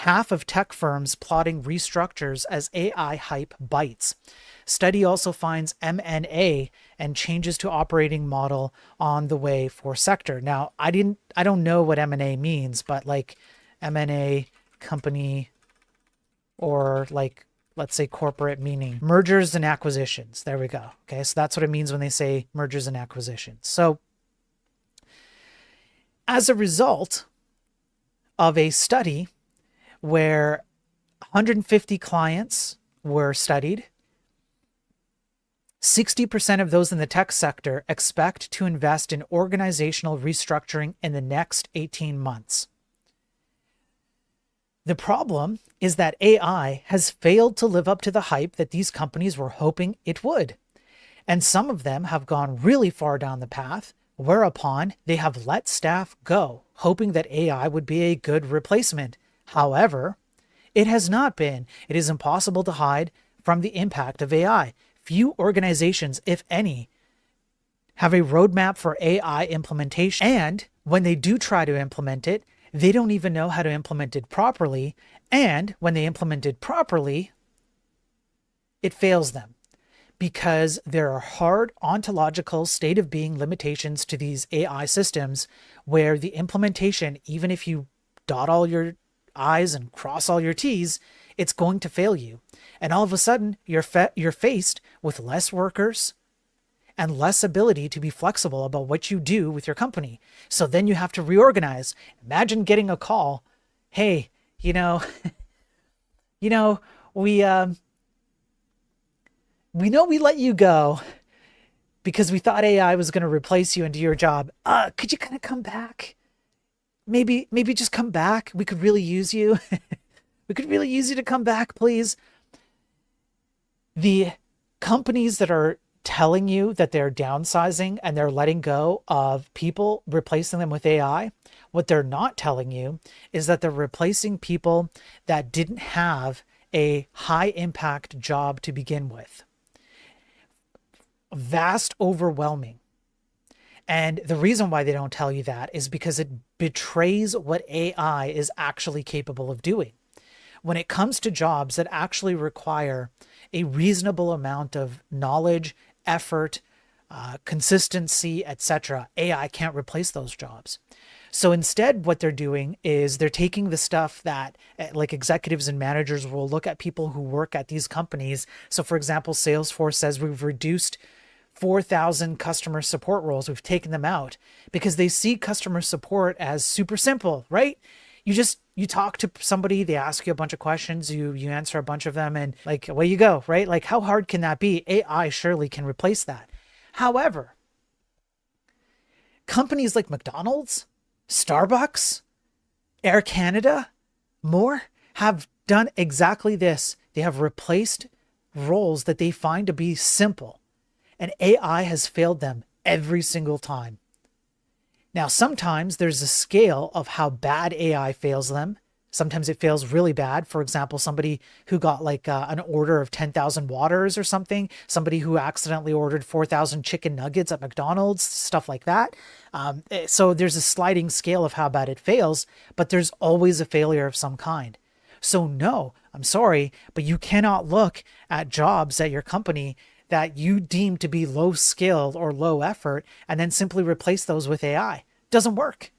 Half of tech firms plotting restructures as AI hype bites. Study also finds M&A and changes to operating model on the way for sector. Now, I don't know what M&A means, but like M&A company, or like, let's say corporate, meaning mergers and acquisitions. There we go. Okay. So that's what it means when they say mergers and acquisitions. So as a result of a study where 150 clients were studied, 60% of those in the tech sector expect to invest in organizational restructuring in the next 18 months. The problem is that AI has failed to live up to the hype that these companies were hoping it would. And some of them have gone really far down the path, whereupon they have let staff go, hoping that AI would be a good replacement. However, it has not been. It is impossible to hide from the impact of AI. Few organizations, if any, have a roadmap for AI implementation. And when they do try to implement it, they don't even know how to implement it properly. And when they implement it properly, it fails them because there are hard ontological state of being limitations to these AI systems where the implementation, even if you dot all your I's and cross all your T's, it's going to fail you. And all of a sudden, you're faced with less workers and less ability to be flexible about what you do with your company. So then you have to reorganize. Imagine getting a call, hey, we know we let you go because we thought AI was going to replace you and do your job. Could you kind of come back? Maybe just come back. We could really use you. We could really use you to come back, please. The companies that are telling you that they're downsizing and they're letting go of people, replacing them with AI, what they're not telling you is that they're replacing people that didn't have a high impact job to begin with. Vast, overwhelming. And the reason why they don't tell you that is because it betrays what AI is actually capable of doing. When it comes to jobs that actually require a reasonable amount of knowledge, effort, consistency, etc., AI can't replace those jobs. So instead, what they're doing is they're taking the stuff that like executives and managers will look at people who work at these companies. So for example, Salesforce says we've reduced 4,000 customer support roles. We've taken them out because they see customer support as super simple, right? You talk to somebody, they ask you a bunch of questions, you answer a bunch of them, and like, away you go, right? Like, how hard can that be? AI surely can replace that. However, companies like McDonald's, Starbucks, Air Canada, more have done exactly this. They have replaced roles that they find to be simple, and AI has failed them every single time. Now, sometimes there's a scale of how bad AI fails them. Sometimes it fails really bad. For example, somebody who got like an order of 10,000 waters or something, somebody who accidentally ordered 4,000 chicken nuggets at McDonald's, stuff like that. So there's a sliding scale of how bad it fails, but there's always a failure of some kind. So no, I'm sorry, but you cannot look at jobs at your company that you deem to be low skilled or low effort and then simply replace those with AI. Doesn't work.